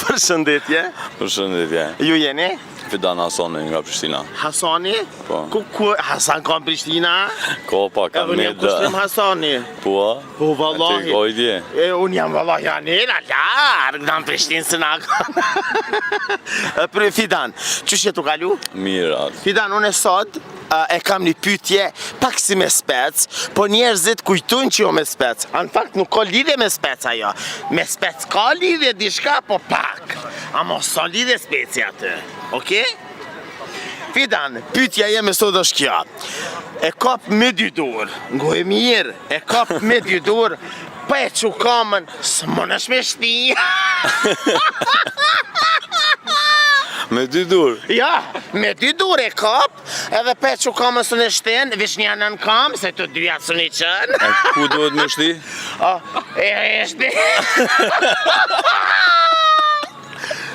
Përshëndetje. Përshëndetje. Ju jeni? Fidan Hasani nga Prishtina. Hasani? Po. Ku Hasan ka në Prishtina? Ko pa ka Unë jam kushtrim Hasani. Po? Po, vallahi. Ti koj dje? Unë jam vallahi janela, largë në Prishtinë së nga ka. Për Fidan, qësh jetu kalu? Mirë atë. Fidan, unë e sot e kam një pytje pak si me spec, po njerëzit kujtun që jo me spec. Në fakt nuk ka lidhje me spec ajo. Me spec ka lidhje dishka, po pak. Amo sa lidhje speci aty. Oke? Fidan, pytja jeme sot është kjo. E kap me dy dur, ngoj mirë, e kap me dy dur, pa e që kamën, së më nësh me shti. Me dy dur? Ja, me dy dur e kap, edhe pe që kamën së në shten, vish një në kam, se të dyja së një qënë. E ku duhet me shti? E shti.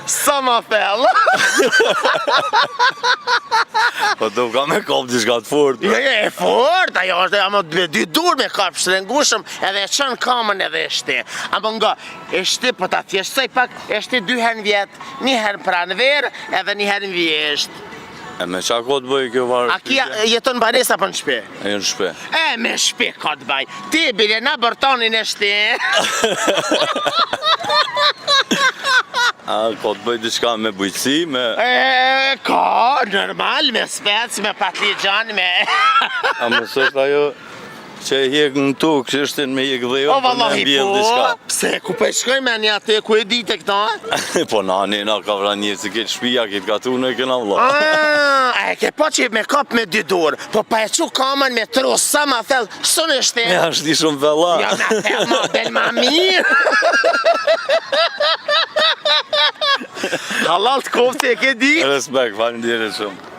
Sa ma fellë. Po do ka me kap diçka të fort. Jo, e fort, ajo është, ama me dy dur me kap shtrëngushëm, edhe e qënë kamën edhe e shti. Ama nga, e shti, po ta thjeshtësoj pak, e shti 2 herë në vjetë, 1 herë pranë verë, edhe 1 herë në vjeshtë. E me qa ko të bëj kjo varë? A kia jeton banes apo në shpe? E në shpe. E, me shpe ka të baj. Ti, bile, na bërtonin e shti. A, ko të bëj diçka me bujqësi, me... E, ka, normal, me spec, me patligjan, me... A më sështë ajo që e hjek në tukë, që është me hjek dhe jo, O, për me vallahi, mbjell po, diçka. pse, ku për shkoj me një atë, ku e dite këta? Po nani, na ka vra njërë që këtë shpia, këtë ka tu në këna vla. E ke po që me kap me dy dur, po pa e që kamën me trus, sa ma thellë, së në shte? Ja, është di shumë vella. Ja, na thellë, ma del ma mirë. Halal të koftë e ke di? Respekt, falim dire shumë.